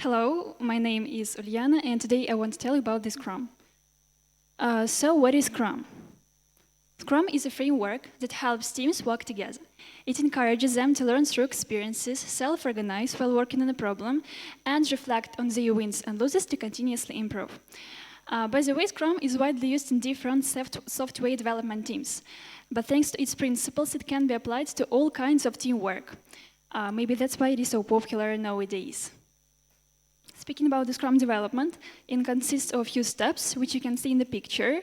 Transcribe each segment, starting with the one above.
Hello, my name is Uliana, and today I want to tell you about the Scrum. So what is Scrum? Scrum is a framework that helps teams work together. It encourages them to learn through experiences, self-organize while working on a problem, and reflect on their wins and losses to continuously improve. By the way, Scrum is widely used in different software development teams, but thanks to its principles, it can be applied to all kinds of teamwork. Maybe that's why it is so popular nowadays. Speaking about the Scrum development, it consists of a few steps, which you can see in the picture.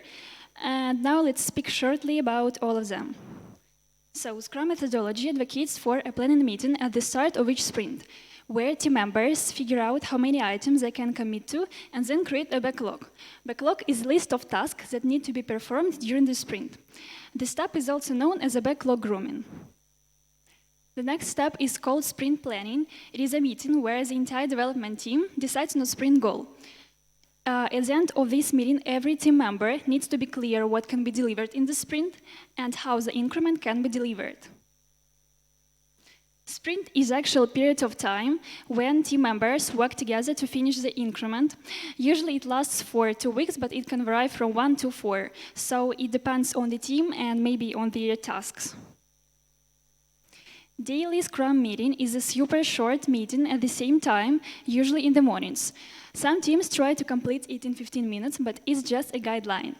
And now let's speak shortly about all of them. So, Scrum methodology advocates for a planning meeting at the start of each sprint, where team members figure out how many items they can commit to and then create a backlog. Backlog is a list of tasks that need to be performed during the sprint. This step is also known as a backlog grooming. The next step is called sprint planning. It is a meeting where the entire development team decides on a sprint goal. At the end of this meeting, every team member needs to be clear what can be delivered in the sprint and how the increment can be delivered. Sprint is the actual period of time when team members work together to finish the increment. Usually it lasts for 2 weeks, but it can vary from 1 to 4. So it depends on the team and maybe on their tasks. Daily Scrum meeting is a super short meeting at the same time, usually in the mornings. Some teams try to complete it in 15 minutes, but it's just a guideline.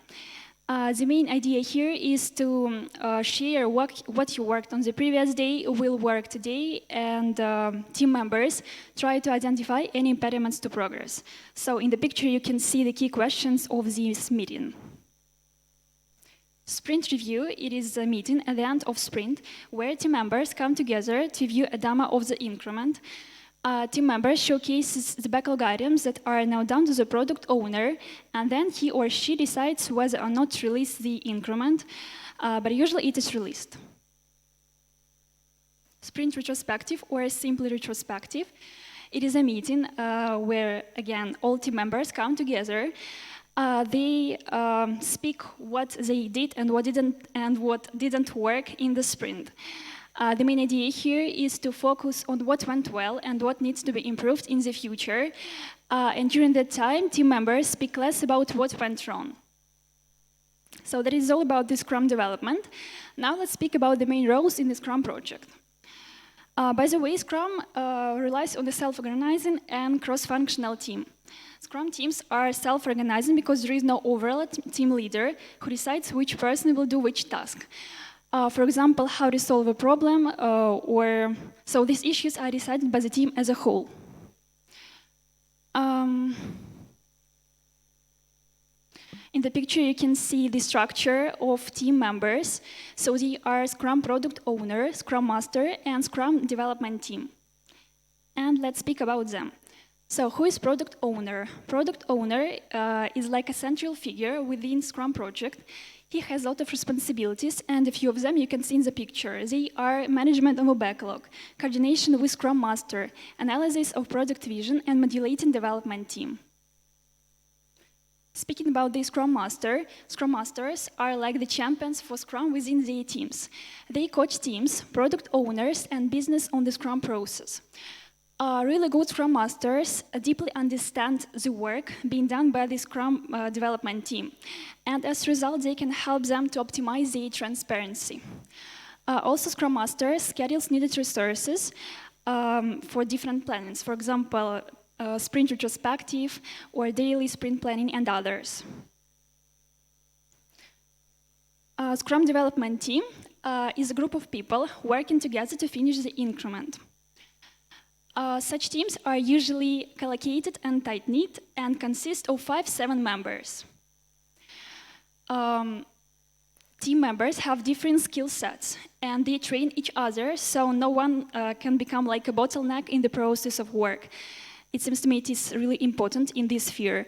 The main idea here is to share what you worked on the previous day, will work today, and team members try to identify any impediments to progress. So in the picture you can see the key questions of this meeting. Sprint review, it is a meeting at the end of sprint where team members come together to view a demo of the increment. Team members showcases the backlog items that are now down to the product owner, and then he or she decides whether or not to release the increment, but usually it is released. Sprint retrospective, or simply retrospective, it is a meeting where, again, all team members come together. They speak what they did and what didn't work in the sprint. The main idea here is to focus on what went well and what needs to be improved in the future. And during that time, team members speak less about what went wrong. So that is all about the Scrum development. Now let's speak about the main roles in the Scrum project. By the way, Scrum relies on the self-organizing and cross-functional team. Scrum teams are self-organizing because there is no overall team leader who decides which person will do which task. For example, how to solve a problem, so these issues are decided by the team as a whole. In the picture, you can see the structure of team members. So they are Scrum product owner, Scrum master, and Scrum development team. And let's speak about them. So who is product owner? Product owner is like a central figure within Scrum project. He has a lot of responsibilities, and a few of them you can see in the picture. They are management of a backlog, coordination with Scrum master, analysis of product vision, and modulating development team. Speaking about the Scrum Master, Scrum Masters are like the champions for Scrum within their teams. They coach teams, product owners, and business on the Scrum process. Really good Scrum Masters deeply understand the work being done by the Scrum development team. And as a result, they can help them to optimize their transparency. Also, Scrum Masters schedules needed resources for different plannings. For example, sprint retrospective or daily sprint planning and others. Scrum development team is a group of people working together to finish the increment. Such teams are usually collocated and tight-knit and consist of 5-7 members. Team members have different skill sets and they train each other, so no one can become like a bottleneck in the process of work. It seems to me it is really important in this sphere.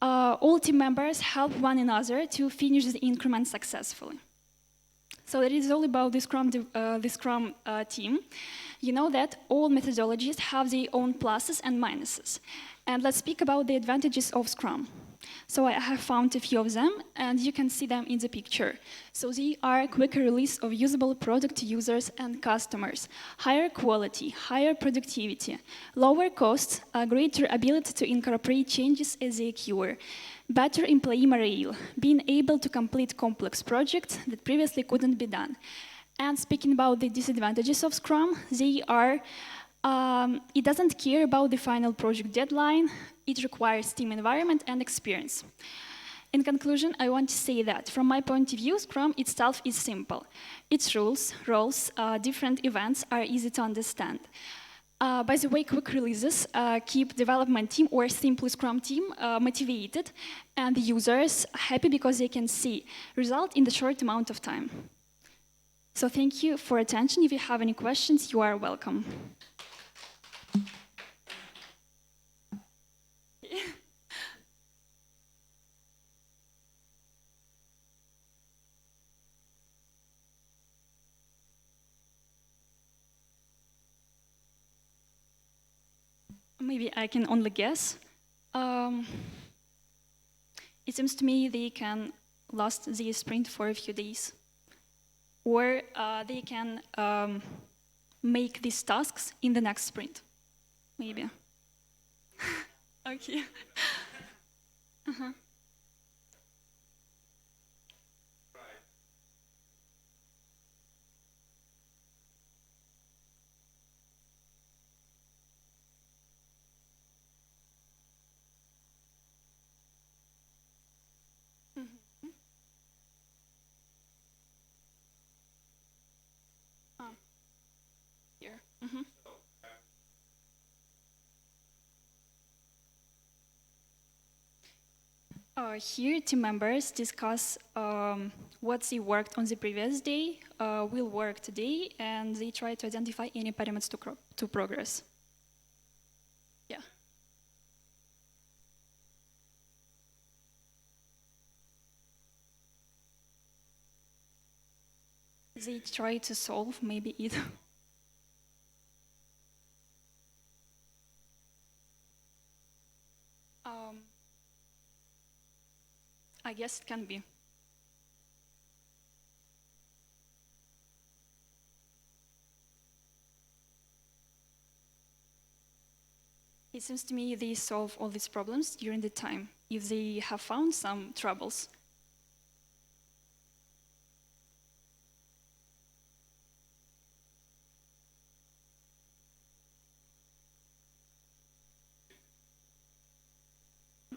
All team members help one another to finish the increment successfully. So that is all about the Scrum team. You know that all methodologies have their own pluses and minuses. And let's speak about the advantages of Scrum. So I have found a few of them, and you can see them in the picture. So they are quicker release of usable product to users and customers, higher quality, higher productivity, lower costs, a greater ability to incorporate changes as they occur, better employee morale, being able to complete complex projects that previously couldn't be done. And speaking about the disadvantages of Scrum, they are it doesn't care about the final project deadline. It requires team environment and experience. In conclusion, I want to say that from my point of view, Scrum itself is simple. Its rules, roles, different events are easy to understand. By the way, quick releases keep development team or simply Scrum team motivated and the users happy because they can see result in the short amount of time. So thank you for attention. If you have any questions, you are welcome. Maybe I can only guess. It seems to me they can last the sprint for a few days. Or they can make these tasks in the next sprint, maybe. Okay. Uh-huh. Mhm. Ah, here. Mhm. Here, team members discuss what they worked on the previous day, will work today, and they try to identify any impediments to progress. Yeah. They try to solve maybe it. um, I guess it can be. It seems to me they solve all these problems during the time, if they have found some troubles.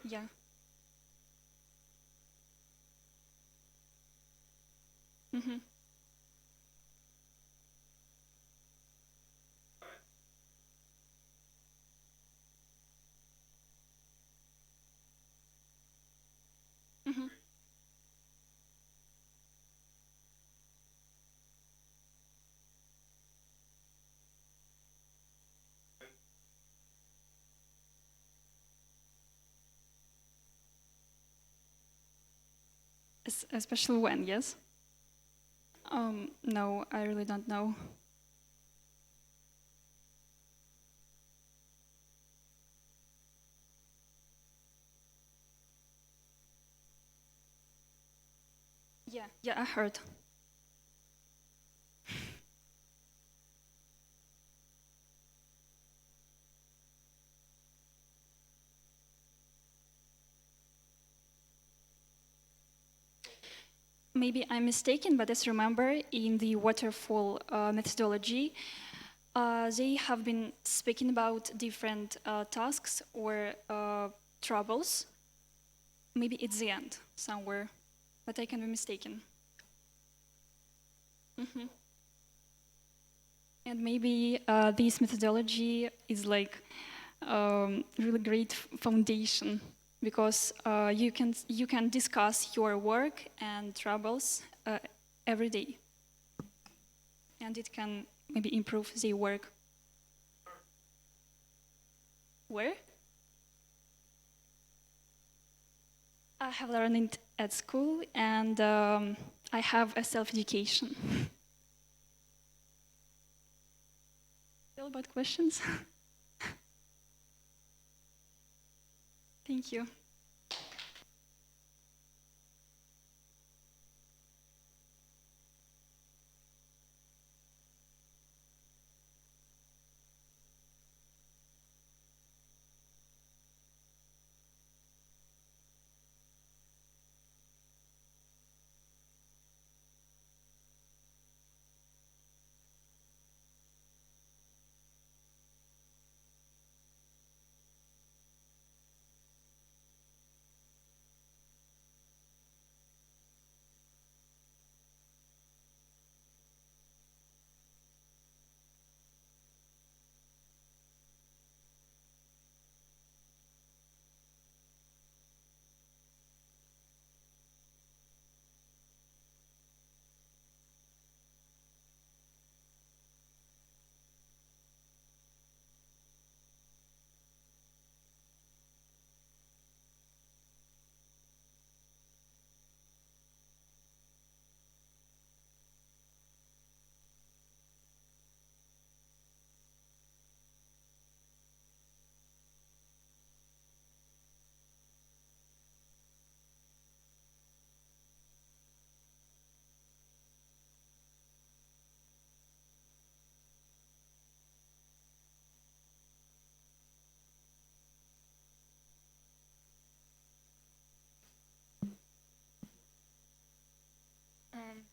Yeah. Mm-hmm. Mm-hmm. Especially when, yes? No, I really don't know. Yeah, I heard. Maybe I'm mistaken, but as remember, in the waterfall methodology, they have been speaking about different tasks or troubles. Maybe it's the end somewhere, but I can be mistaken. Hmm. And maybe this methodology is like really great foundation because you can discuss your work and troubles every day, and it can maybe improve the work. Where? I have learned it at school, and I have a self-education. Still about questions? Thank you.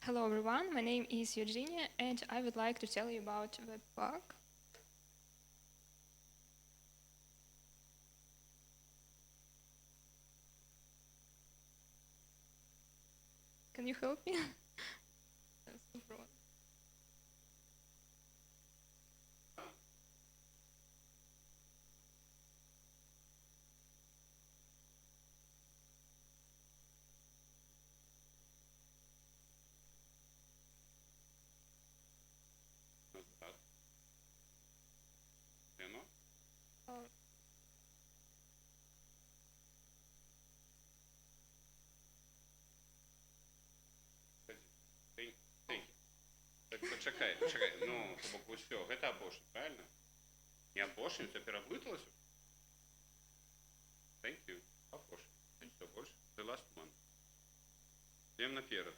Hello everyone, my name is Eugenia and I would like to tell you about Webpack. Can you help me? That's no problem. Назад. Лено. Oh, Thank you. Так, почекай. Ну, то бок усё, гэта апошні, правильно? Не апошні, цяпер аблыталася? Thank you. Апошні. Всё, больше. The last one. Идем наперед.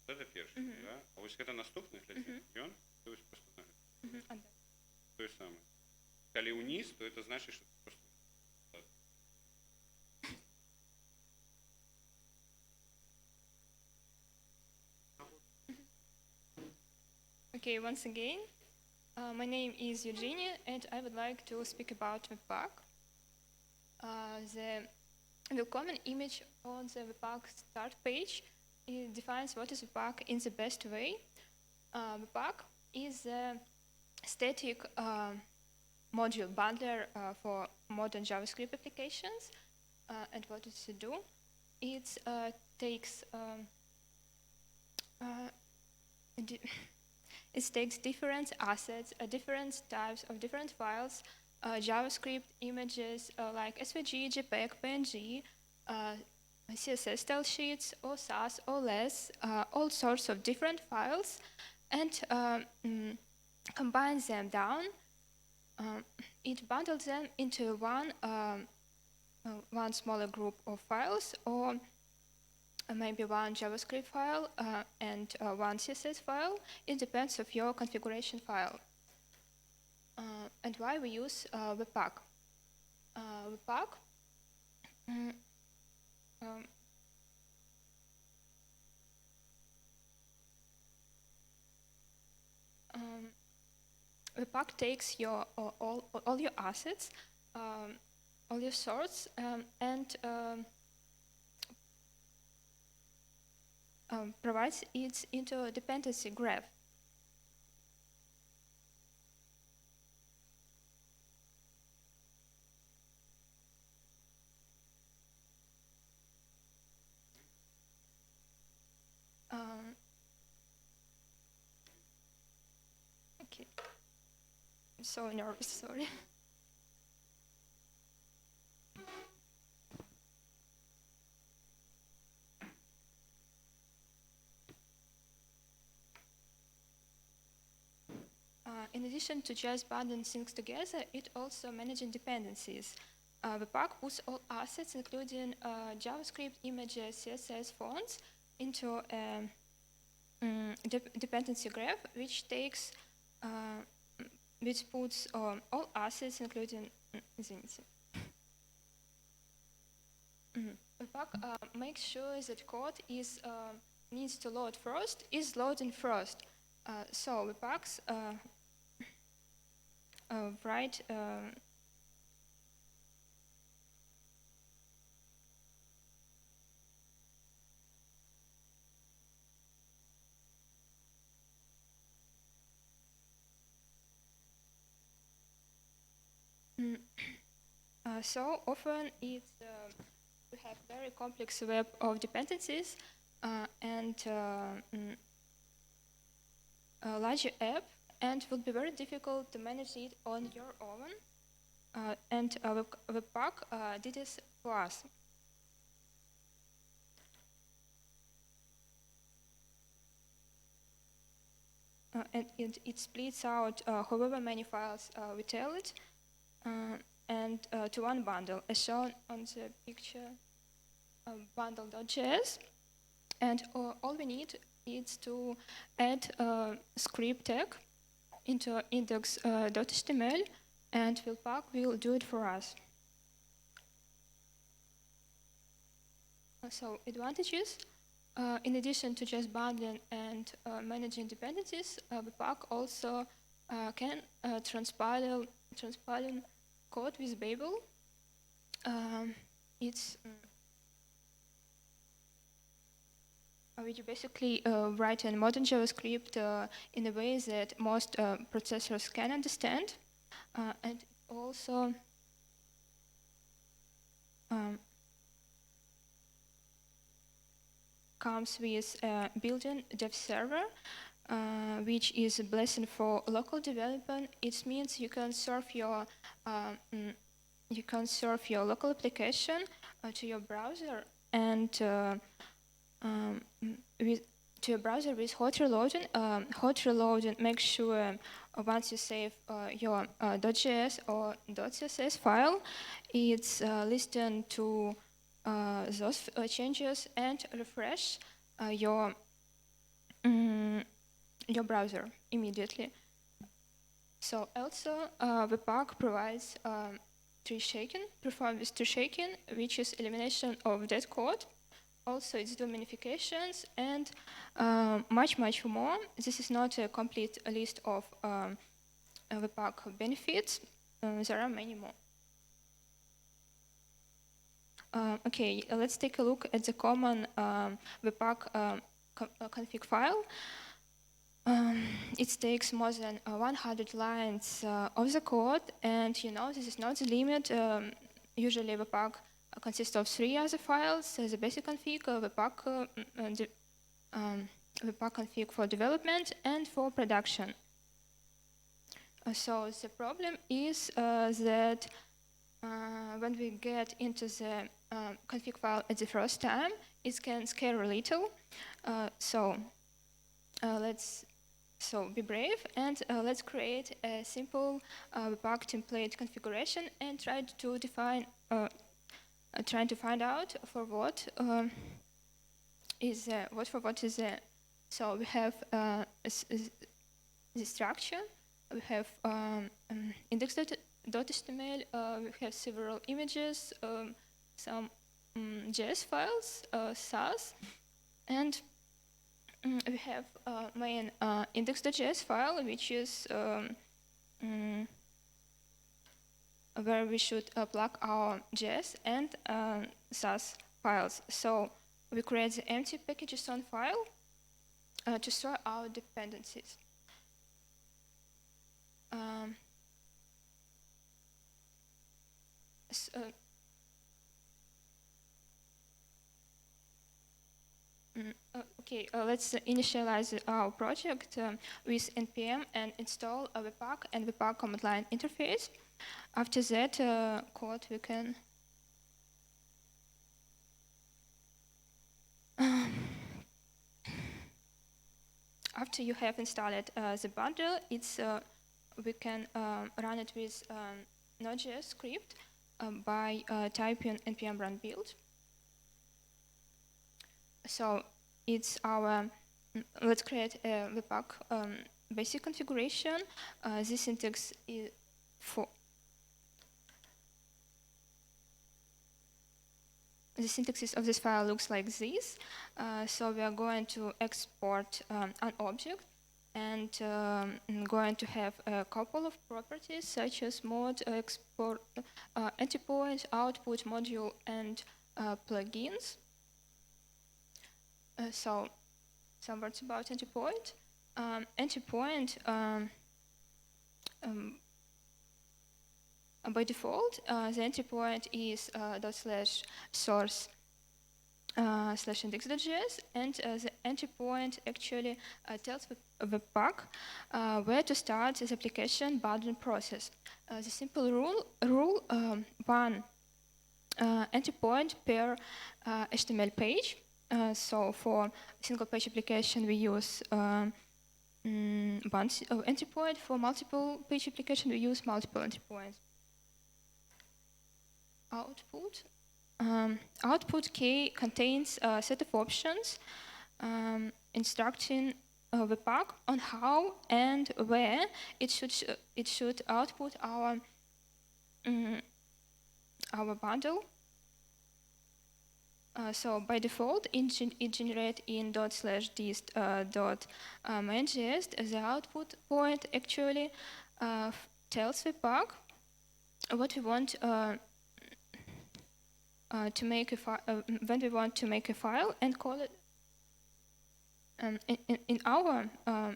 Это першы, да? А вось гэта наступны глядзі. Ён? То есть просто на гэта. а, да. То же самое. Калі ўніз, то это значит, что просто... Okay, once again, my name is Eugenia and I would like to speak about Webpack. The welcome image on the Webpack start page it defines what is Webpack in the best way. Webpack is a static module bundler for modern JavaScript applications. And what does it do? It takes it takes different assets, different types of different files, JavaScript images like SVG, JPEG, PNG, CSS style sheets, or SAS, or less, all sorts of different files, and combines them down. It bundles them into one smaller group of files, or maybe one JavaScript file and one CSS file. It depends of your configuration file. And why we use Webpack? Webpack Webpack takes your all your assets, all your sorts, and provides it into a dependency graph. Okay, I'm so nervous. Sorry. In addition to just bundling things together, it also manages dependencies. Webpack puts all assets, including JavaScript, images, CSS, fonts, into a dependency graph, which takes, which puts all assets, including Webpack makes sure that code is needs to load first, is loading first. So Webpacks write so often it's we have very complex web of dependencies and a larger app, and it will be very difficult to manage it on your own. And Webpack did this for us. And it splits out however many files we tell it, and to one bundle, as shown on the picture, bundle.js. And all we need is to add a script tag into index.html, and Webpack will do it for us. So advantages. In addition to just bundling and managing dependencies, Webpack also can transpile code with Babel. It's which basically write in modern JavaScript in a way that most processors can understand, and also comes with a built-in dev server, which is a blessing for local development. It means you can serve your local application to your browser and to your browser with hot reloading. Hot reloading makes sure once you save your .js or .css file, it's listening to those changes and refresh your browser immediately. So also Webpack provides tree shaking, performs tree shaking, which is elimination of dead code. Also, it's do minifications and much more. This is not a complete list of Webpack benefits. There are many more. Okay, let's take a look at the common Webpack config file. It takes more than 100 lines of the code, and this is not the limit. Usually Webpack consists of 3 other files: the basic config, Webpack config for development, and for production. So the problem is that when we get into the config file at the first time, it can scare a little. So be brave and let's create a simple Webpack template configuration and try to find out for what is there. So we have the structure. We have index.html. We have several images, some JS files, Sass, and we have main index.js file, which is where we should plug our JS and Sass files. So we create the empty package.json file to store our dependencies. Okay, let's initialize our project with npm and install a Webpack and Webpack command line interface. After that code we can after you have installed the bundle, we can run it with Node.js script by typing npm run build. So it's our, let's create a Webpack basic configuration. This syntax is the syntax of this file looks like this. So we are going to export an object and going to have a couple of properties such as mode, export, endpoint, output, module, and plugins. So some words about endpoint. Endpoint by default, the endpoint is /source /index.js, and the endpoint actually tells Webpack where to start this application bundling process. The simple rule one endpoint per HTML page. So for single page application, we use one endpoint. For multiple page application, we use multiple endpoints. Output key contains a set of options instructing Webpack on how and where it should output our bundle. So by default, it generates in ./dist.main.js. The output point actually tells Webpack what we want to make when we want to make a file and call it. In our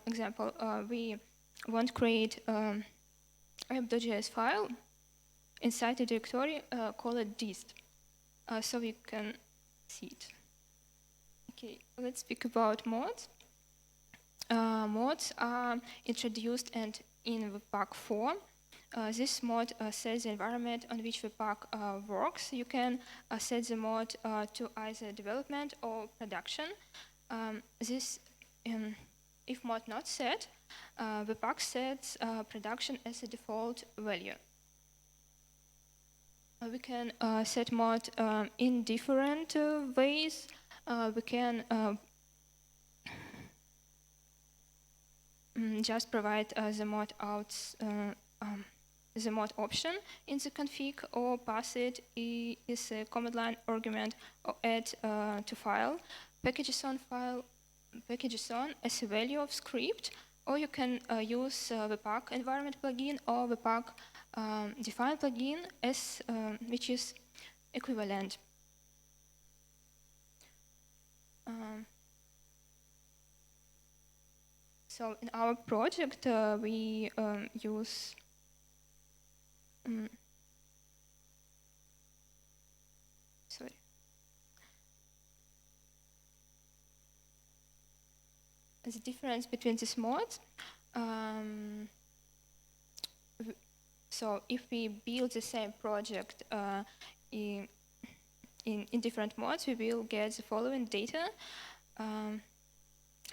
example, we want to create app.js file inside the directory, call it dist, so we can see it. Okay, let's speak about mods. Mods are introduced and in Webpack 4. This mod sets the environment on which Webpack works. You can set the mod to either development or production. If mod not set, Webpack sets production as a default value. We can set mod in different ways. We can just provide the mod the mod option in the config, or pass it as a command line argument, or add to file, packages.on file, packages.on as a value of script, or you can use Webpack environment plugin or Webpack define plugin as which is equivalent. So in our project, we use sorry. The difference between these mods. So if we build the same project in different mods, we will get the following data.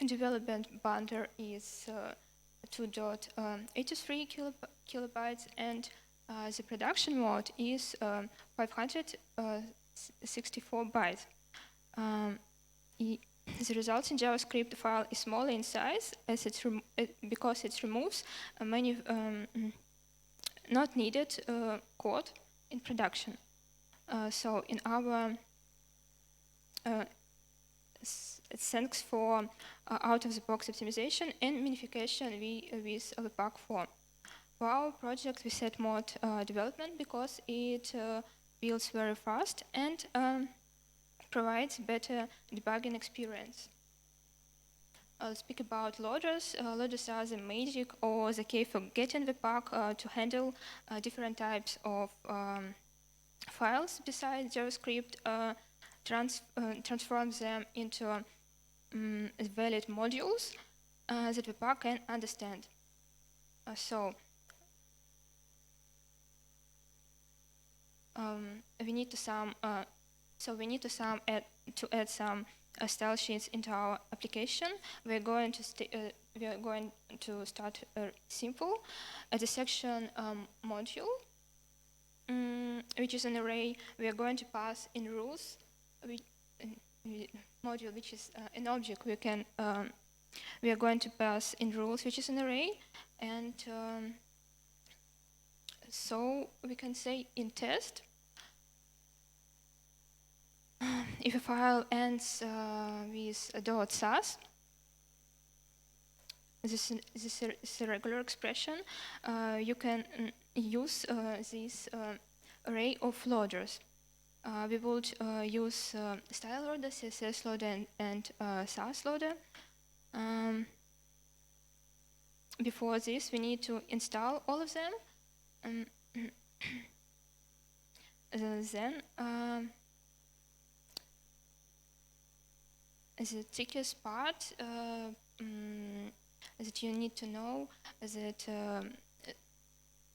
Development bundle is 2.83 kilobytes, and the production mode is 564 bytes. The resulting JavaScript file is smaller in size as because it removes many not needed code in production. So in our thanks for out-of-the-box optimization and minification with Webpack 4. For our project, we set mod development because it builds very fast and provides better debugging experience. I'll speak about loaders. Loaders are the magic or the key for getting Webpack to handle different types of files besides JavaScript, transform them into valid modules that Webpack can understand. We need to add some style sheets into our application. We are going to start simple at the section module, which is an array. We are going to pass in rules. Module, which is an object, we are going to pass in rules, which is an array, and so we can say in test, if a file ends with .sas, this is a regular expression, you can use this array of loaders. We would use style loader, CSS loader, and Sass loader. Before this, we need to install all of them. Then, the trickiest part that you need to know is that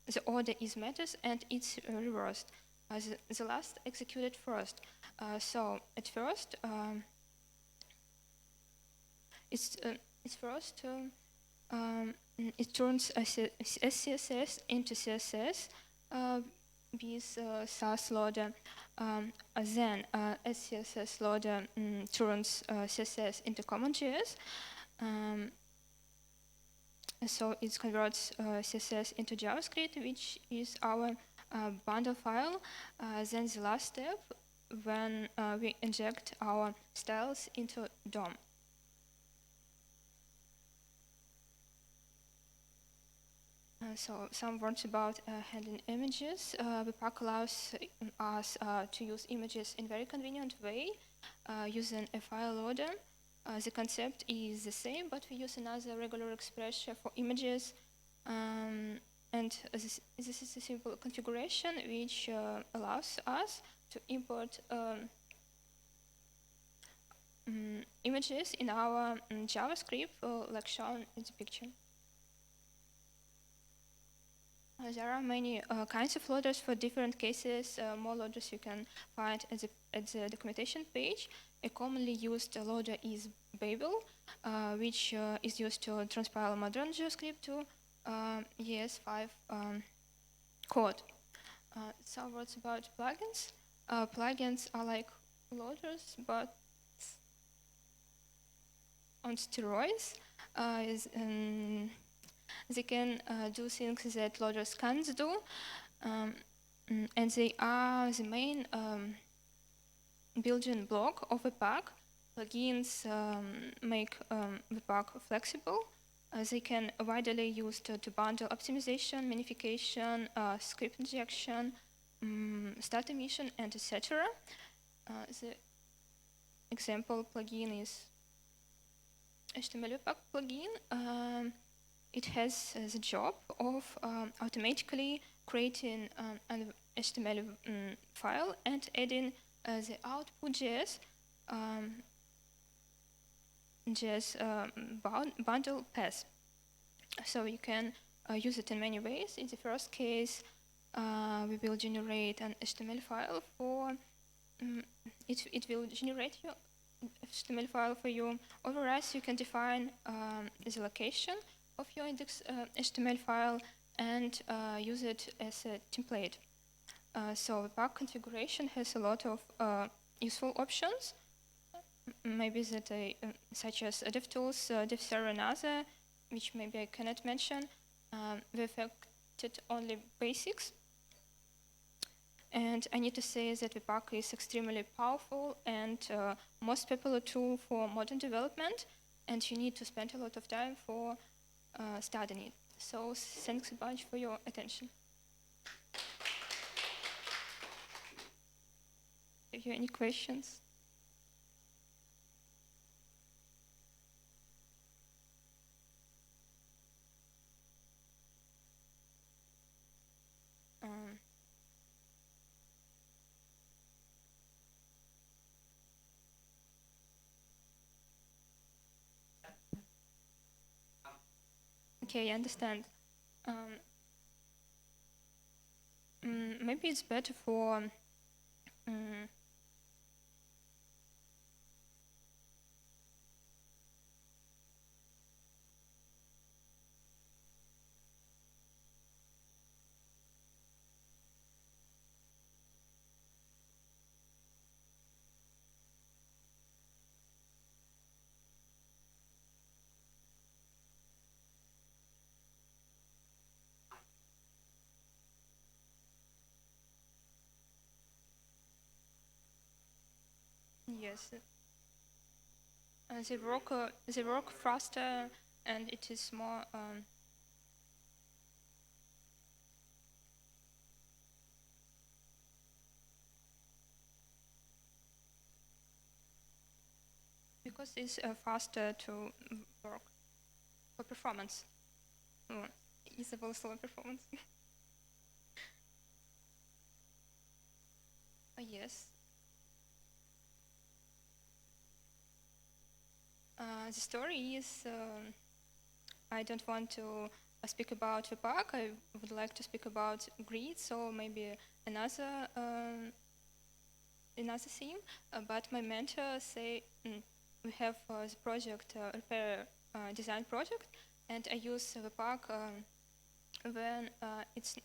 the order is matters and it's reversed. The last executed first. So at first, it turns SCSS into CSS with Sass loader. Then SCSS loader turns CSS into CommonJS. So it converts CSS into JavaScript, which is our bundle file. Then the last step when we inject our styles into DOM. So some words about handling images. Webpack allows us to use images in very convenient way using a file loader. The concept is the same, but we use another regular expression for images. And this is a simple configuration which allows us to import images in our JavaScript like shown in the picture. There are many kinds of loaders for different cases. More loaders you can find at the documentation page. A commonly used loader is Babel, which is used to transpile modern JavaScript to ES5 code. Some words about plugins. Plugins are like loaders, but on steroids. They can do things that loaders can't do, and they are the main building block of Webpack. Plugins make Webpack flexible. They can widely used to bundle optimization, minification, script injection, start emission, and etc. The example plugin is HTML Webpack plugin. It has the job of automatically creating an HTML file and adding the output.js bundle path. So you can use it in many ways. In the first case, we will generate an HTML file for it will generate your HTML file for you. Otherwise, you can define the location of your index HTML file and use it as a template. So Webpack configuration has a lot of useful options, maybe that such as DevTools, DevServer, and other, which maybe I cannot mention. We affected only basics. And I need to say that Webpack is extremely powerful and most popular tool for modern development, and you need to spend a lot of time for studying it. So thanks a bunch for your attention. If you have any questions? Okay, I understand. Maybe it's better for yes. They work faster, and it is more. Because it's faster to work for performance. It's about slow performance. Yes. The story is, I don't want to speak about Webpack. I would like to speak about Grid, so maybe another theme. But my mentor say we have the project repair design project, and I use Webpack when it's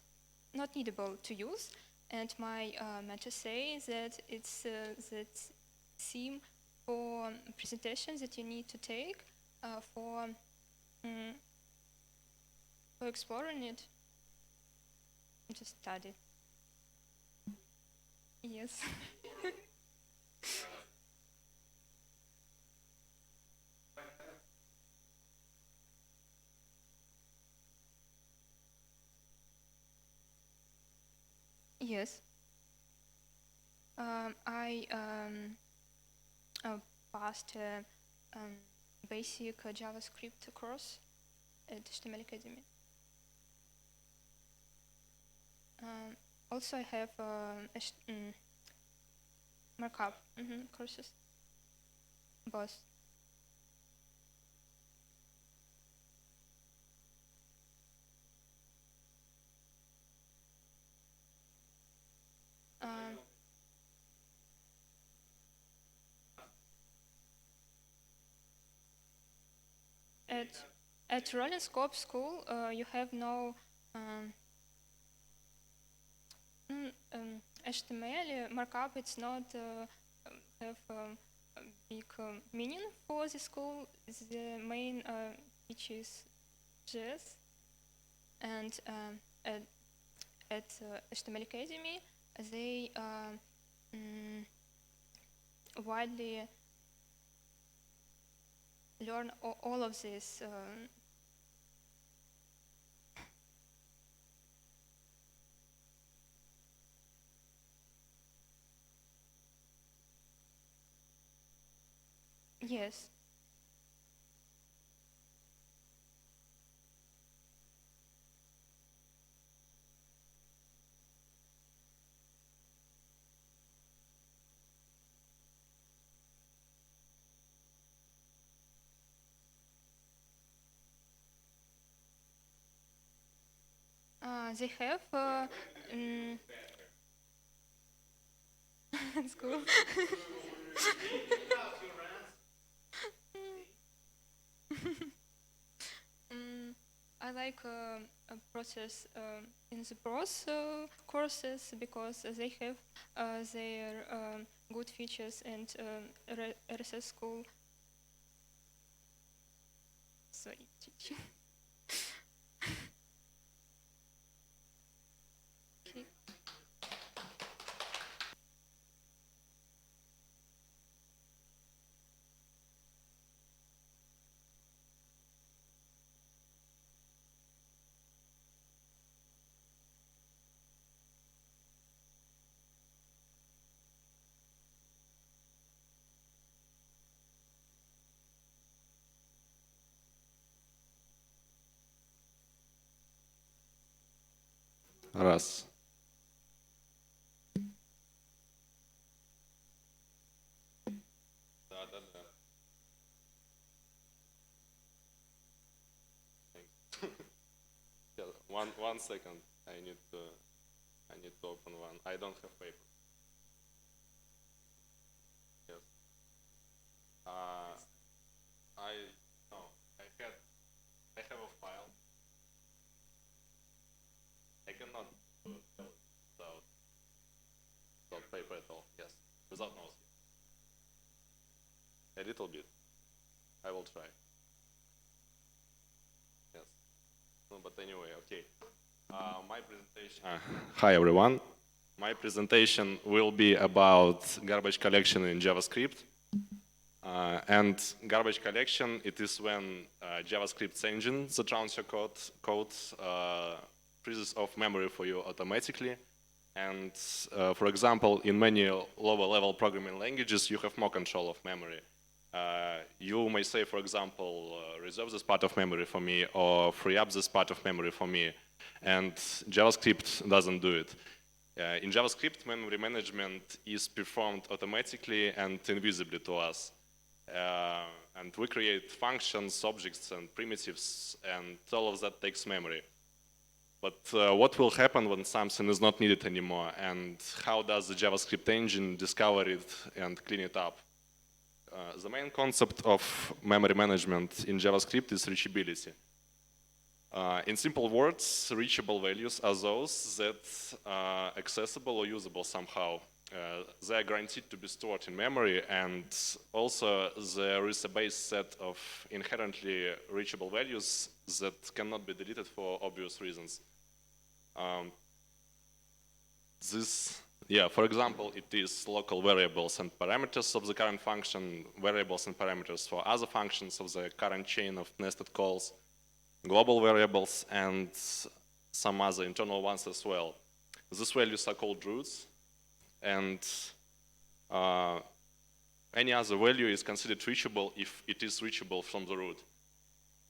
not needable to use. And my mentor say that it's that theme for presentations that you need to take for exploring it, to study. Yes. I passed basic JavaScript course at HTML Academy. Also, I have markup courses, both. At Rollins Scope School, you have no HTML markup. It's not have a big meaning for the school. The main teaches JS, and at HTML Academy, they widely learn all of this. Yes. They have school. I like a process in the pros courses because they have their good features and RSS school. So teaching. Раз. Да. One second. I need to open one. I don't have paper. Yes. I have a file. I cannot do it without paper at all. Yes, without notes. A little bit. I will try. Yes. No, but anyway, okay. My presentation. Hi everyone. My presentation will be about garbage collection in JavaScript. And garbage collection, it is when JavaScript engine that runs your code freezes off memory for you automatically. And for example, in many lower level programming languages, you have more control of memory. You may say, for example, reserve this part of memory for me, or free up this part of memory for me. And JavaScript doesn't do it. In JavaScript, memory management is performed automatically and invisibly to us. And we create functions, objects, and primitives, and all of that takes memory. But what will happen when something is not needed anymore, and how does the JavaScript engine discover it and clean it up? The main concept of memory management in JavaScript is reachability. In simple words, reachable values are those that are accessible or usable somehow. They are guaranteed to be stored in memory, and also there is a base set of inherently reachable values that cannot be deleted for obvious reasons. For example, it is local variables and parameters of the current function, variables and parameters for other functions of the current chain of nested calls, global variables, and some other internal ones as well. These values are called roots, and any other value is considered reachable if it is reachable from the root.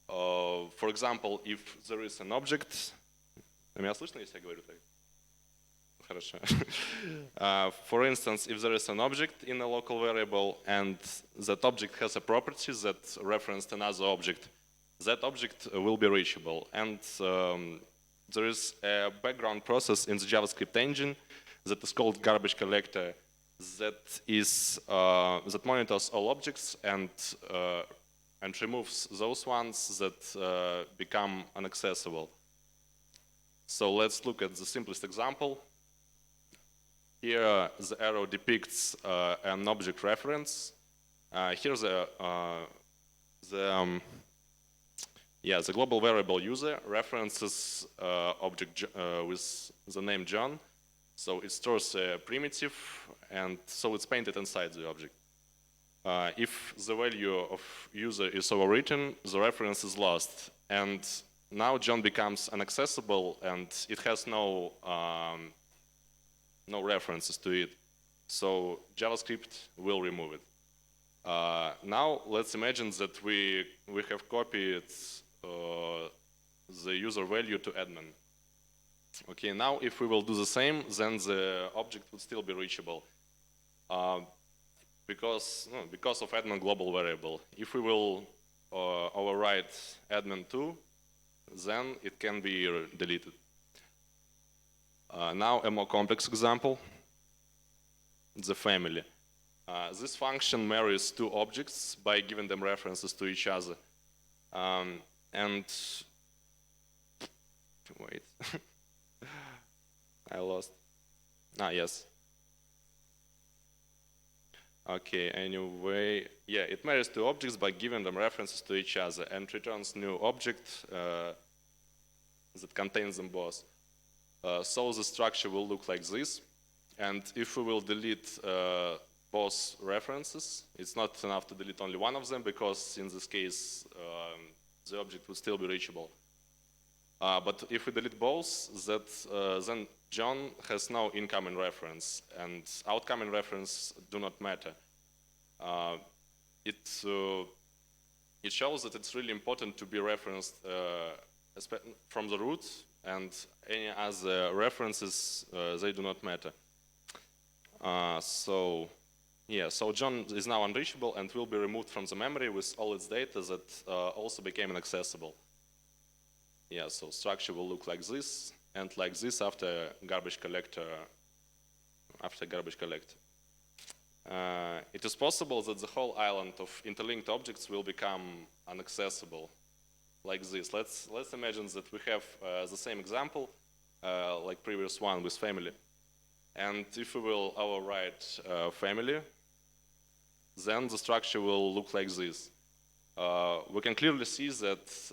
For example, if there is an object, меня слышно, если я говорю так? Хорошо. For instance, if there is an object in a local variable and that object has a property that referenced another object, that object will be reachable. And there is a background process in the JavaScript engine that is called garbage collector that monitors all objects and removes those ones that become inaccessible. So let's look at the simplest example. Here the arrow depicts an object reference. Here the global variable user references object with the name John. So it stores a primitive, and so it's painted inside the object. If the value of user is overwritten, the reference is lost. And now John becomes inaccessible, and it has no references to it. So JavaScript will remove it. Now let's imagine that we have copied the user value to admin. Okay, now if we will do the same, then the object would still be reachable because of admin global variable. If we will overwrite admin2, then it can be deleted. Now a more complex example, the family. This function marries two objects by giving them references to each other. And wait, I lost. Yes. Okay, anyway, yeah, it marries two objects by giving them references to each other and returns new object that contains them both. So the structure will look like this. And if we will delete both references, it's not enough to delete only one of them because in this case the object would still be reachable. But if we delete both, then John has no incoming reference and outcoming reference do not matter. It shows that it's really important to be referenced from the root, and any other references, they do not matter. So John is now unreachable and will be removed from the memory with all its data that also became inaccessible. Yeah, so structure will look like this and like this after garbage collector. It is possible that the whole island of interlinked objects will become inaccessible, like this. Let's imagine that we have the same example, like previous one with family. And if we will overwrite family, then the structure will look like this. We can clearly see that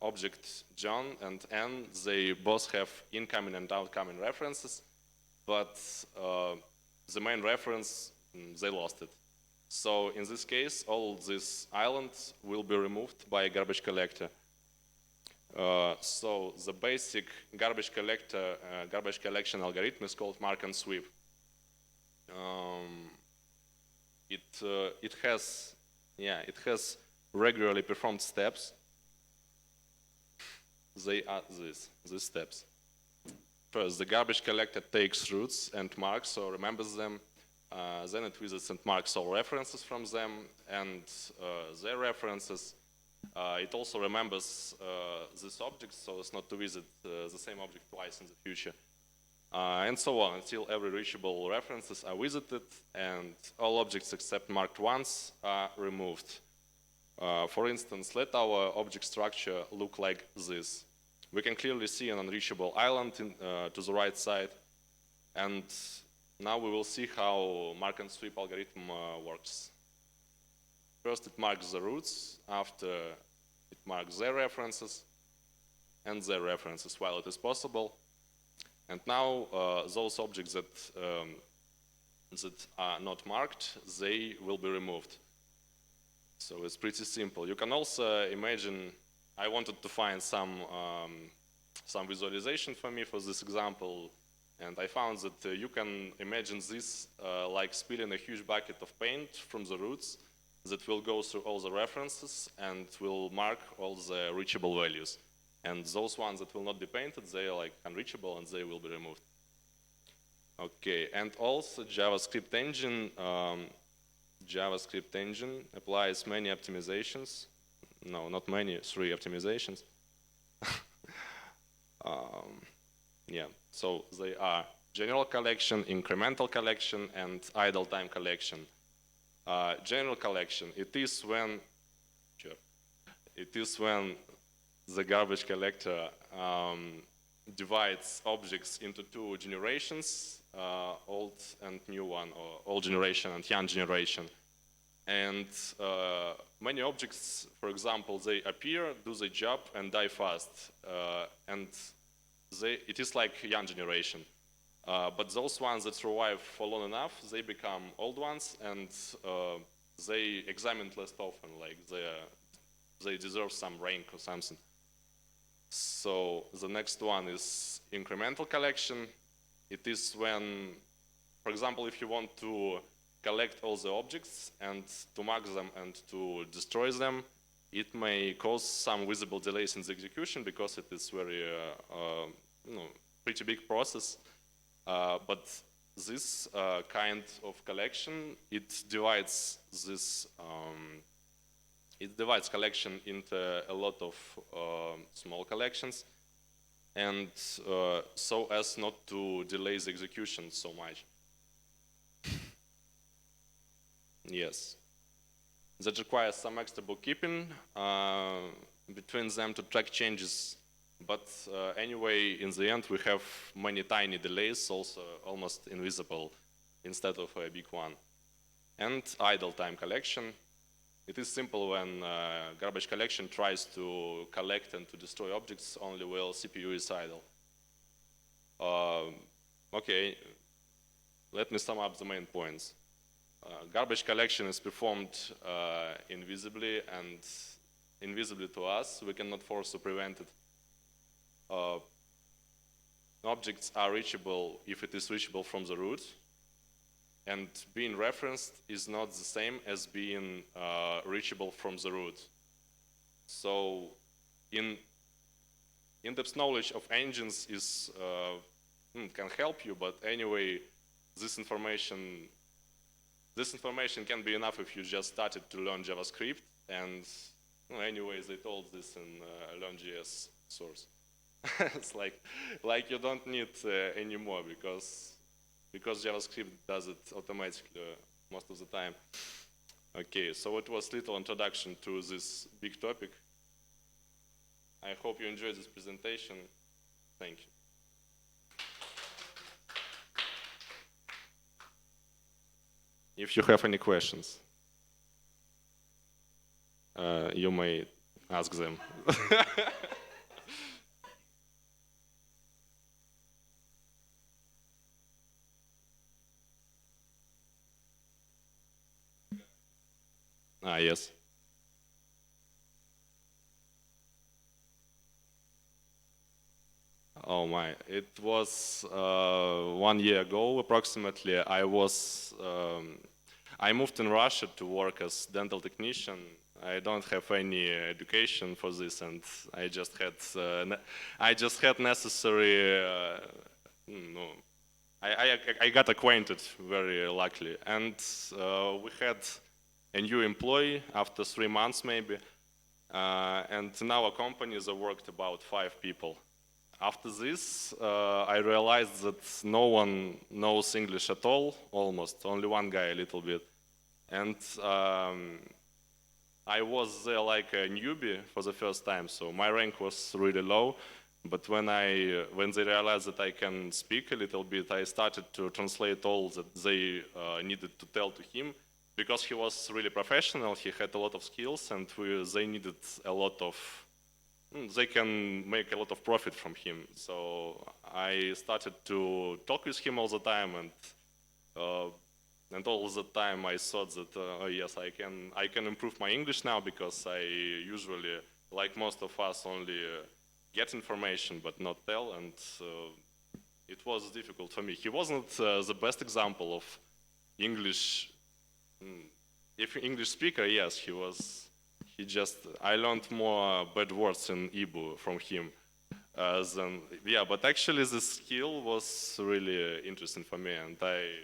object John and N, they both have incoming and outcoming references, but the main reference, they lost it. So in this case, all this island will be removed by a garbage collector. So the basic garbage collection algorithm is called mark and sweep. It has regularly performed steps. They are these steps. First, the garbage collector takes roots and marks or remembers them. Then it visits and marks all references from them and their references. It also remembers this object so as not to visit the same object twice in the future. And so on until every reachable references are visited and all objects except marked ones are removed. For instance, let our object structure look like this. We can clearly see an unreachable island to the right side. And now we will see how mark and sweep algorithm works. First it marks the roots, after it marks their references and their references while it is possible. And now those objects that are not marked, they will be removed. So it's pretty simple. You can also imagine, I wanted to find some visualization for me for this example, And I found that you can imagine this like spilling a huge bucket of paint from the roots that will go through all the references and will mark all the reachable values. And those ones that will not be painted, they are like unreachable and they will be removed. Okay, and also JavaScript engine applies many optimizations. No, not many, 3 optimizations. Yeah, so they are general collection, incremental collection, and idle time collection. General collection, it is when the garbage collector divides objects into 2 generations, old and new one, or old generation and young generation. And many objects, for example, they appear, do the job, and die fast. And it is like young generation. But those ones that survive for long enough, they become old ones, and they examined less often, like they deserve some rank or something. So the next one is incremental collection. It is when, for example, if you want to collect all the objects and to mark them and to destroy them, it may cause some visible delays in the execution because it is very, pretty big process. But this kind of collection, it divides collection into a lot of small collections, and so as not to delay the execution so much. Yes. That requires some extra bookkeeping between them to track changes. But anyway, in the end, we have many tiny delays, also almost invisible, instead of a big one. And idle time collection. It is simple when garbage collection tries to collect and to destroy objects only while CPU is idle. Okay, let me sum up the main points. Garbage collection is performed invisibly and invisibly to us. We cannot force or prevent it. Objects are reachable if it is reachable from the root, and being referenced is not the same as being reachable from the root. So in-depth knowledge of engines can help you, but anyway, this information can be enough if you just started to learn JavaScript, and anyways, they told this in Learn.js source. It's like you don't need anymore because JavaScript does it automatically most of the time. Okay, so it was little introduction to this big topic. I hope you enjoyed this presentation. Thank you. If you have any questions, you may ask them. Yes. Oh my, it was 1 year ago approximately. I moved in Russia to work as dental technician. I don't have any education for this, and I just had necessary. I got acquainted very luckily, and we had a new employee after 3 months maybe, and in our company there worked about 5 people. After this, I realized that no one knows English at all, almost, only one guy a little bit. And I was there like a newbie for the first time, so my rank was really low. But when they realized that I can speak a little bit, I started to translate all that they needed to tell to him, because he was really professional, he had a lot of skills, and they needed a lot of, they can make a lot of profit from him. So I started to talk with him all the time, and all the time I thought that, oh yes, I can improve my English now, because I usually, like most of us, only get information but not tell, and it was difficult for me. He wasn't the best example of English. If English speaker, yes, he was. He just. I learned more bad words in Ibu from him. But actually, the skill was really interesting for me, and I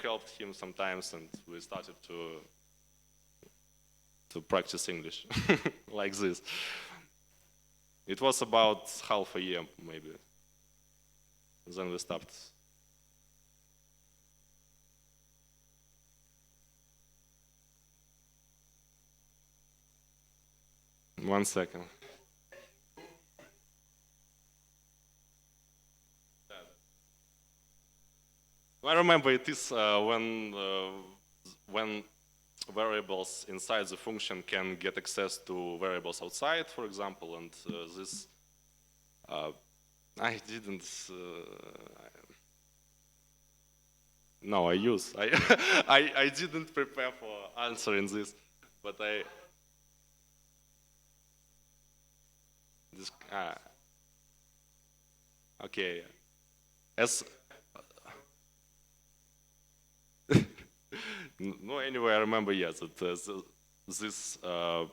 helped him sometimes, and we started to practice English like this. It was about half a year, maybe. Then we stopped. One second. I remember it is when variables inside the function can get access to variables outside, for example, and this I didn't. No, I I didn't prepare for answering this, but this okay. As no, anyway, I remember, yes, that this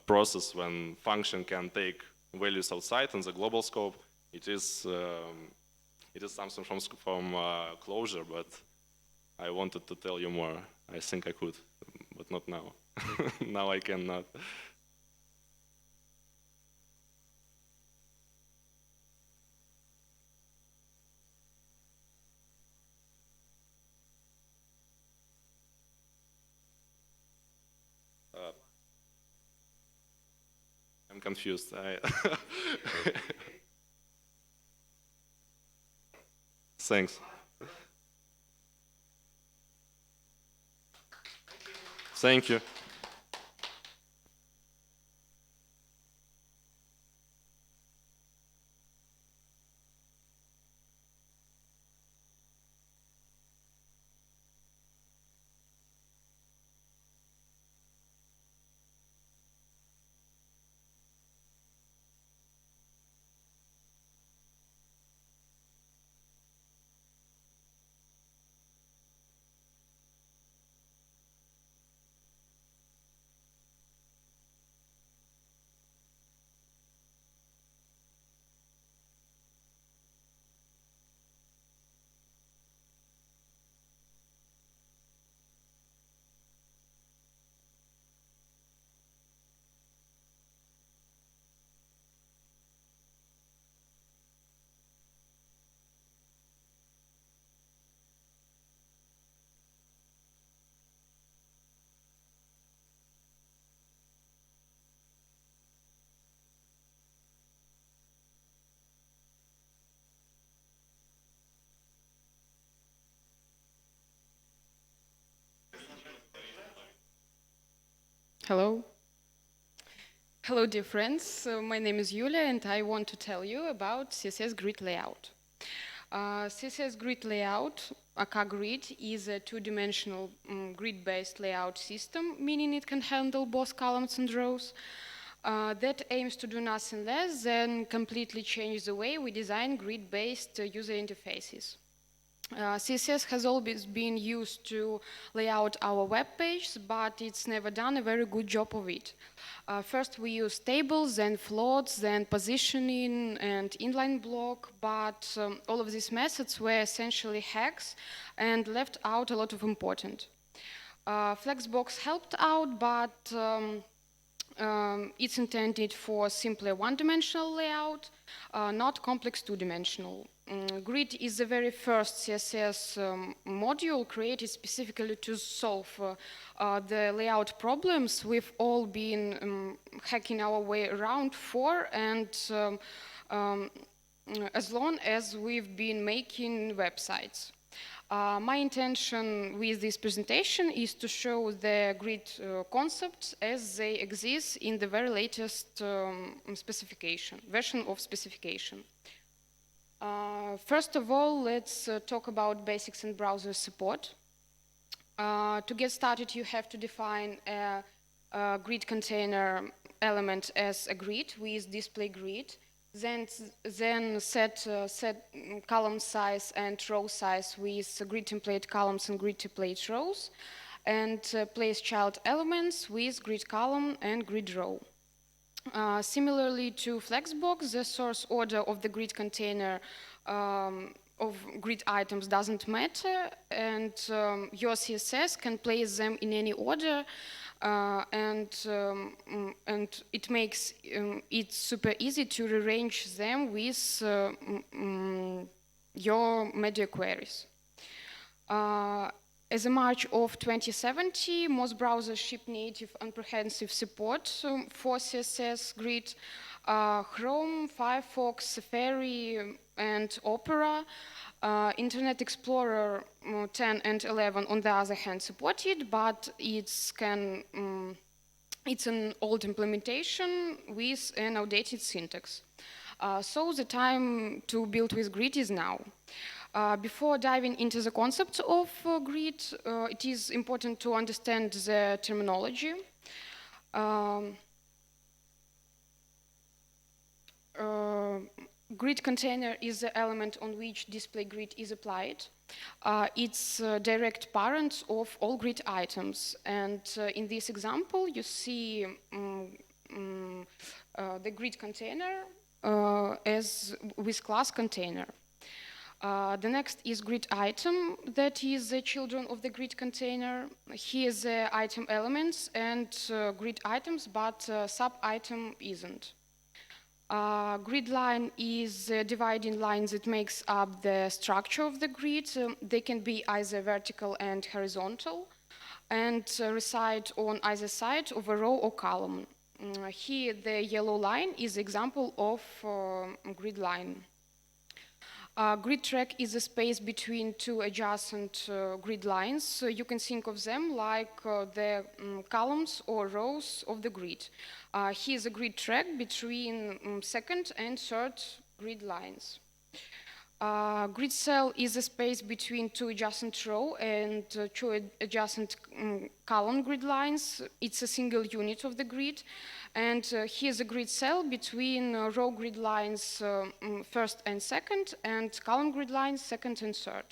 process when function can take values outside in the global scope, it is something from Clojure, but I wanted to tell you more. I think I could, but not now. Now I cannot. I'm confused. Thanks. Thank you. Hello. Hello, dear friends. My name is Yulia, and I want to tell you about CSS Grid Layout. CSS Grid Layout, aka Grid, is a two-dimensional grid-based layout system, meaning it can handle both columns and rows, that aims to do nothing less than completely change the way we design grid-based user interfaces. CSS has always been used to lay out our web page, but it's never done a very good job of it. First we use tables, then floats, then positioning and inline block, but all of these methods were essentially hacks and left out a lot of important. Flexbox helped out, but it's intended for simply one-dimensional layout, not complex two-dimensional. Grid is the very first CSS module created specifically to solve the layout problems we've all been hacking our way around for, and as long as we've been making websites. My intention with this presentation is to show the grid concepts as they exist in the very latest version of specification. First of all, let's talk about basics and browser support. To get started, you have to define a grid container element as a grid with display grid. then set column size and row size with grid template columns and grid template rows, and place child elements with grid column and grid row. Similarly to Flexbox, the source order of the grid container of grid items doesn't matter, and your CSS can place them in any order, and it makes it super easy to rearrange them with your media queries. As of March of 2070, most browsers ship native comprehensive support for CSS Grid. Chrome, Firefox, Safari, and Opera. Internet Explorer 10 and 11, on the other hand, support it, but it's an old implementation with an outdated syntax. So the time to build with Grid is now. Before diving into the concept of Grid, it is important to understand the terminology. Grid container is the element on which display grid is applied. It's a direct parent of all grid items. And in this example, you see the grid container as with class container. The next is grid item, that is the children of the grid container. Here the item elements and grid items, but sub-item isn't. Grid line is a dividing line that makes up the structure of the grid. They can be either vertical and horizontal, and reside on either side of a row or column. Here the yellow line is example of grid line. Grid track is a space between two adjacent grid lines. So you can think of them like the columns or rows of the grid. Here's a grid track between second and third grid lines. Grid cell is a space between two adjacent row and two adjacent column grid lines. It's a single unit of the grid. And here's a grid cell between row grid lines first and second, and column grid lines second and third.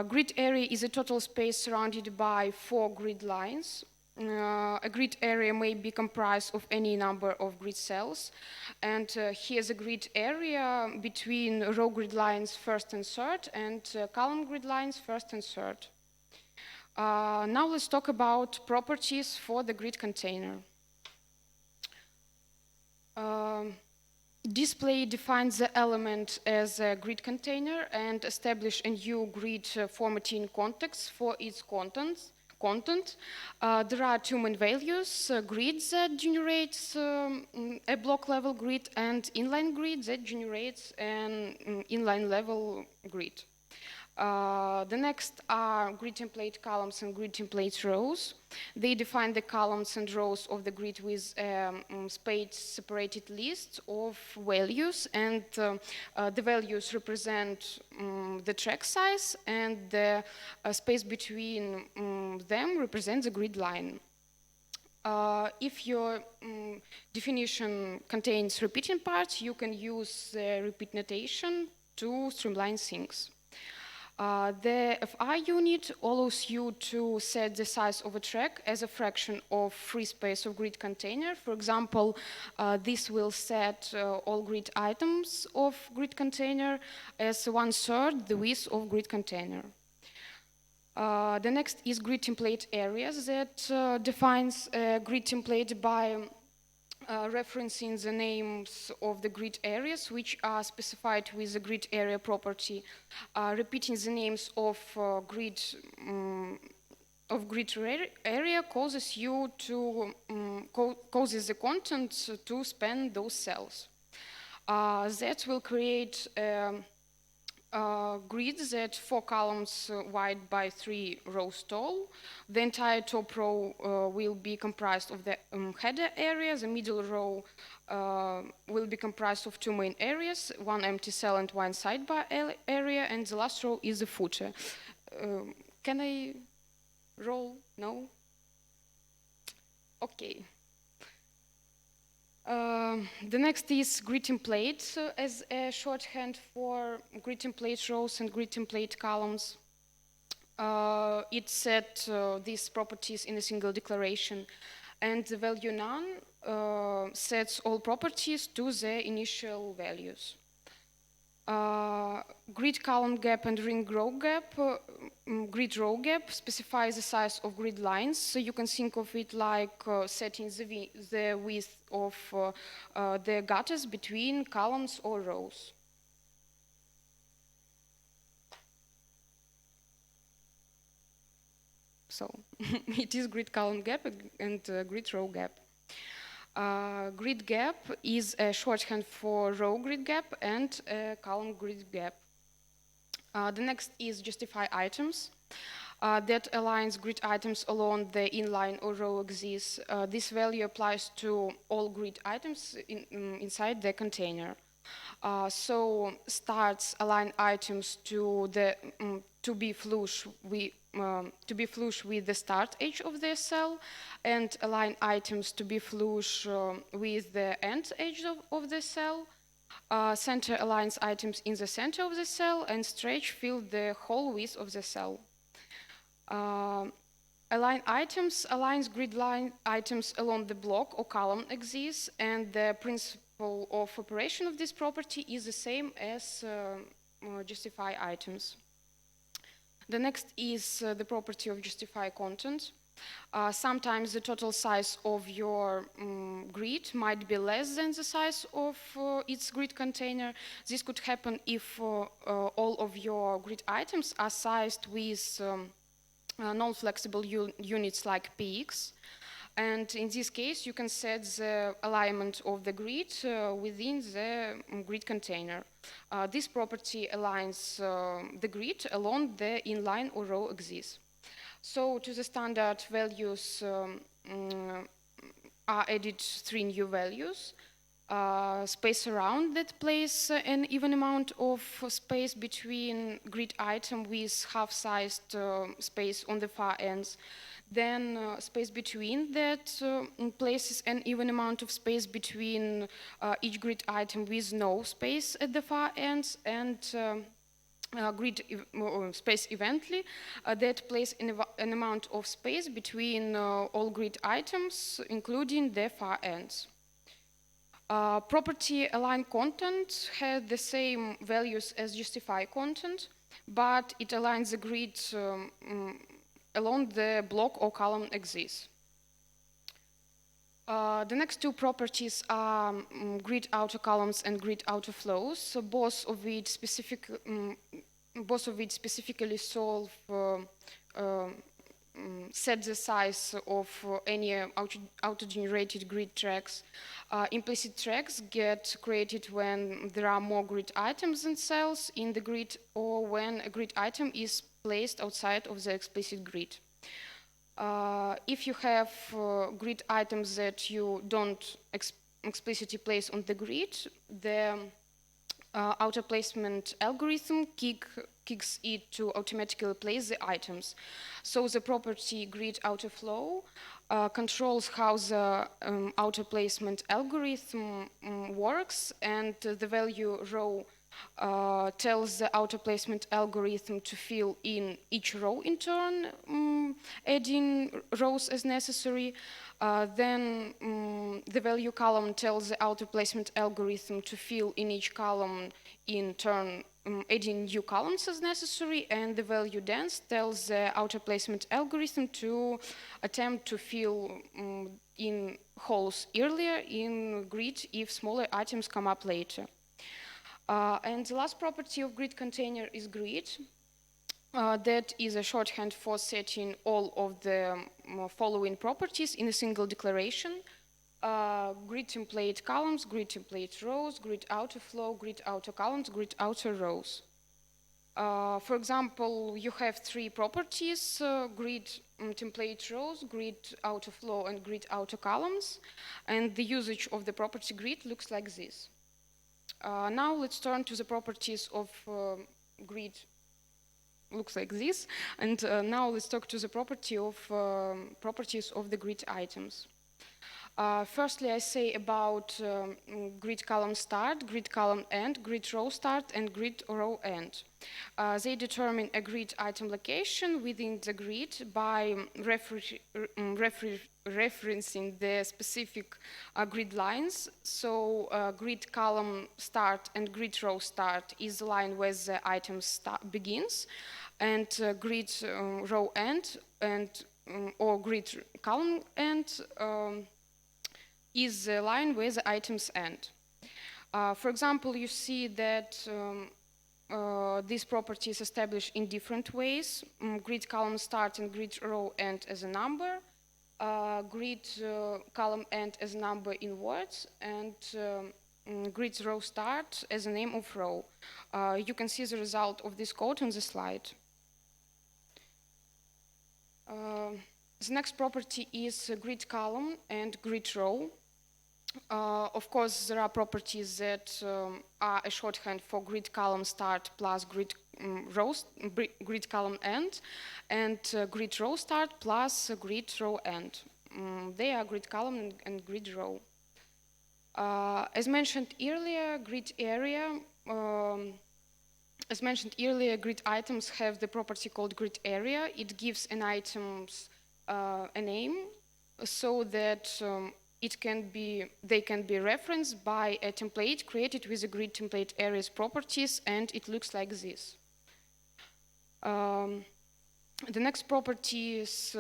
Grid area is a total space surrounded by 4 grid lines. A grid area may be comprised of any number of grid cells. And here's a grid area between row grid lines first and third, and column grid lines first and third. Now let's talk about properties for the grid container. Display defines the element as a grid container and establish a new grid formatting context for its content. There are 2 main values, grid that generates a block level grid, and inline grid that generates an inline level grid. The next are grid template columns and grid template rows. They define the columns and rows of the grid with space separated lists of values, and the values represent the track size, and the space between them represents the grid line. If your definition contains repeating parts, you can use the repeat notation to streamline things. The FI unit allows you to set the size of a track as a fraction of free space of grid container. For example, this will set all grid items of grid container as 1/3 the width of grid container. The next is grid template areas that defines a grid template by referencing the names of the grid areas, which are specified with the grid area property. Repeating the names of grid area causes you to causes the content to span those cells. That will create grid that 4 columns wide by 3 rows tall. The entire top row will be comprised of the header area. The middle row will be comprised of 2 main areas, 1 empty cell and 1 sidebar area, and the last row is the footer. Can I roll? No? Okay. The next is grid template as a shorthand for grid template rows and grid template columns. It set these properties in a single declaration, and the value none sets all properties to the initial values. Grid column gap and ring row gap. Grid row gap specifies the size of grid lines, so you can think of it like setting the width of the gutters between columns or rows. So it is grid column gap and grid row gap. Grid gap is a shorthand for row grid gap and column grid gap. The next is justify items. That aligns grid items along the inline or row axis. This value applies to all grid items inside the container. So starts align items to the to be flush with the start edge of the cell, and align items to be flush with the end edge of the cell. Center aligns items in the center of the cell, and stretch fill the whole width of the cell. Align items aligns grid line items along the block or column axis, and the principle of operation of this property is the same as justify items. The next is the property of justify content. Sometimes the total size of your grid might be less than the size of its grid container. This could happen if all of your grid items are sized with non-flexible units like px. And in this case, you can set the alignment of the grid within the grid container. This property aligns the grid along the inline or row axis. So to the standard values are added 3 new values. Space around that place an even amount of space between grid item with half-sized space on the far ends. Then space between that places an even amount of space between each grid item with no space at the far ends, and grid space eventually that place an amount of space between all grid items, including the far ends. Property align content has the same values as justify content, but it aligns the grid along the block or column axis. The next two properties are grid outer columns and grid outer flows, so both of which specifically solve set the size of any auto-generated grid tracks. Implicit tracks get created when there are more grid items than cells in the grid, or when a grid item is placed outside of the explicit grid. If you have grid items that you don't explicitly place on the grid, the auto placement algorithm kicks it to automatically place the items. So the property grid auto flow controls how the auto placement algorithm works, and the value row tells the auto placement algorithm to fill in each row in turn, adding rows as necessary. Then the value column tells the auto placement algorithm to fill in each column in turn, adding new columns as necessary, and the value dense tells the auto placement algorithm to attempt to fill in holes earlier in grid if smaller items come up later. And the last property of grid container is grid. That is a shorthand for setting all of the following properties in a single declaration. Grid template columns, grid template rows, grid outer flow, grid outer columns, grid outer rows. For example, you have 3 properties, grid template rows, grid outer flow, and grid outer columns, and the usage of the property grid looks like this. Now let's turn to the properties of grid. Looks like this, and now let's talk to the properties of the grid items. Firstly, I say about grid column start, grid column end, grid row start, and grid row end. They determine a grid item location within the grid by referencing the specific grid lines. So grid column start and grid row start is the line where the item begins, and grid row end and or grid column end is the line where the items end. For example, you see that these properties established in different ways. Grid column start and grid row end as a number, grid column end as a number in words, and grid row start as a name of row. You can see the result of this code on the slide. The next property is grid column and grid row. Of course, there are properties that are a shorthand for grid column start plus grid column end, and grid row start plus grid row end. They are grid column and grid row. As mentioned earlier, grid grid items have the property called grid area. It gives an items a name so that they can be referenced by a template created with the grid template areas properties, and it looks like this. The next properties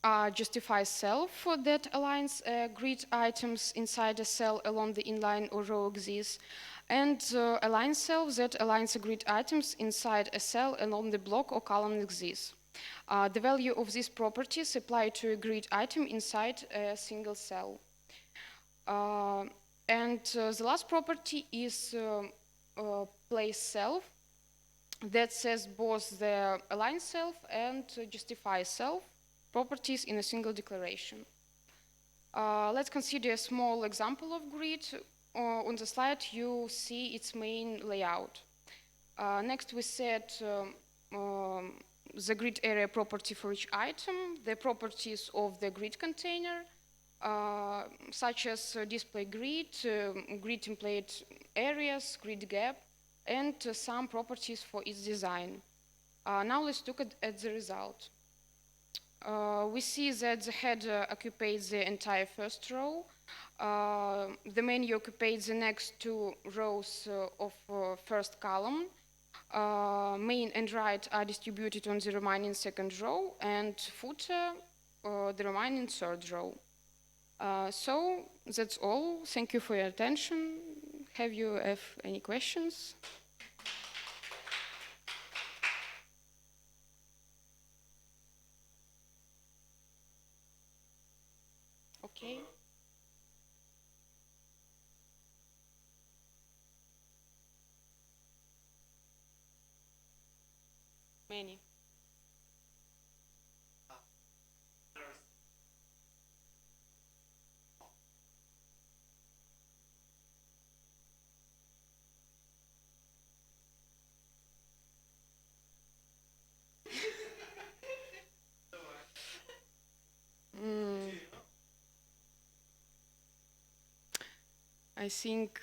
are justify self that aligns grid items inside a cell along the inline or row axis, and align self that aligns the grid items inside a cell along the block or column axis. The value of these properties apply to a grid item inside a single cell. The last property is place self that says both the align self and justify self properties in a single declaration. Let's consider a small example of grid. On the slide you see its main layout. Next we set the grid area property for each item, the properties of the grid container, such as display grid, grid template areas, grid gap, and some properties for its design. Now let's look at the result. We see that the header occupies the entire first row. The menu occupies the next two rows of first column. Main and right are distributed on the remaining second row, and footer the remaining third row. So that's all. Thank you for your attention. Have you any questions? Okay. Many. I think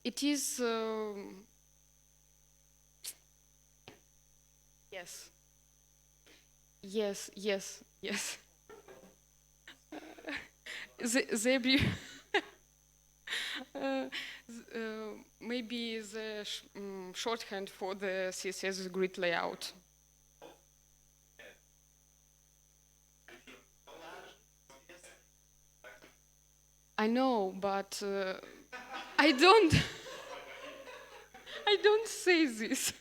it is yes. Yes, yes, yes. Maybe the shorthand for the CSS grid layout. I know, but I don't. I don't say this.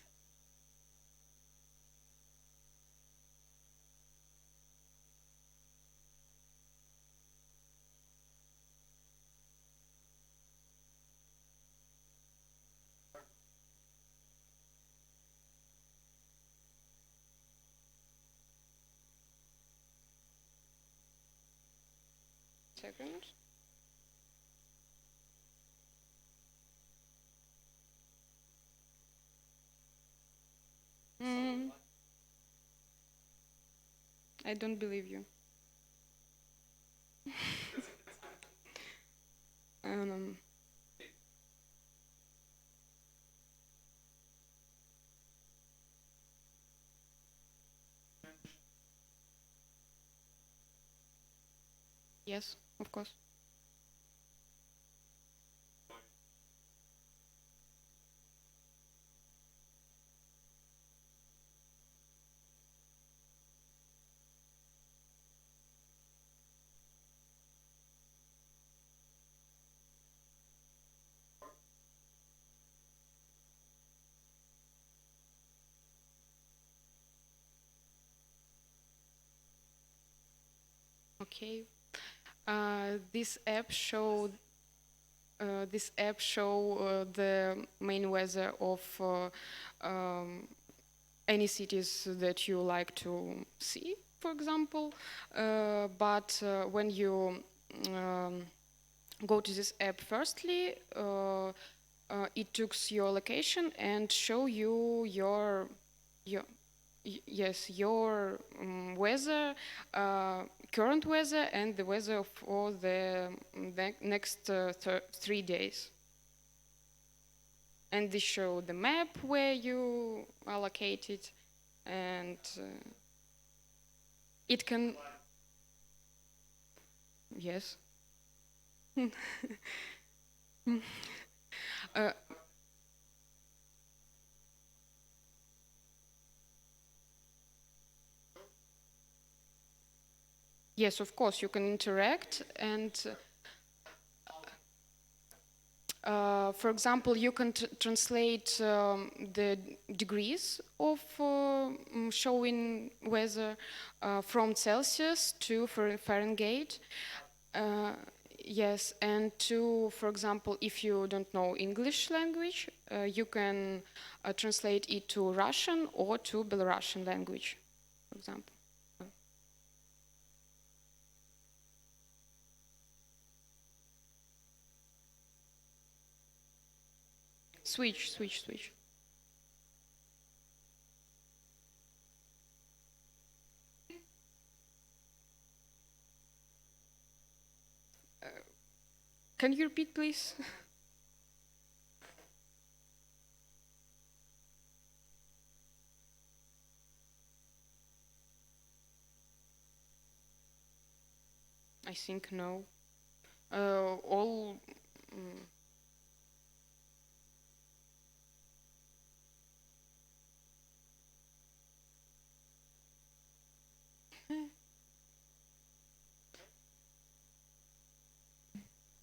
second. Mm. I don't believe you. um, yes, of course. Okay. This app show the main weather of any cities that you like to see, for example. But when you go to this app, firstly, it takes your location and show you your weather, current weather, and the weather for the next 3 days. And they show the map where you are located, and it can. Yes. Yes, of course, you can interact, and for example, you can translate the degrees of showing weather from Celsius to Fahrenheit. Yes, and to, for example, if you don't know English language, you can translate it to Russian or to Belarusian language, for example. Switch. Can you repeat, please? I think no. All.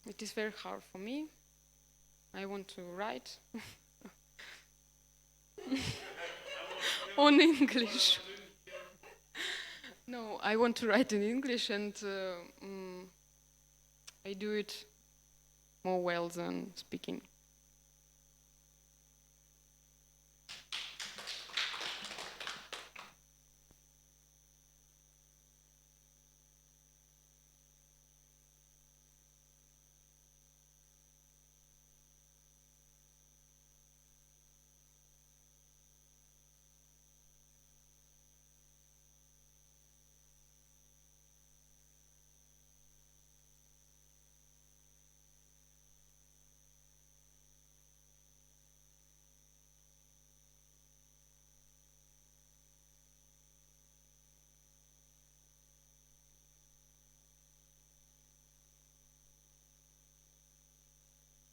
It is very hard for me. I want to write on English. No, I want to write in English, and I do it more well than speaking.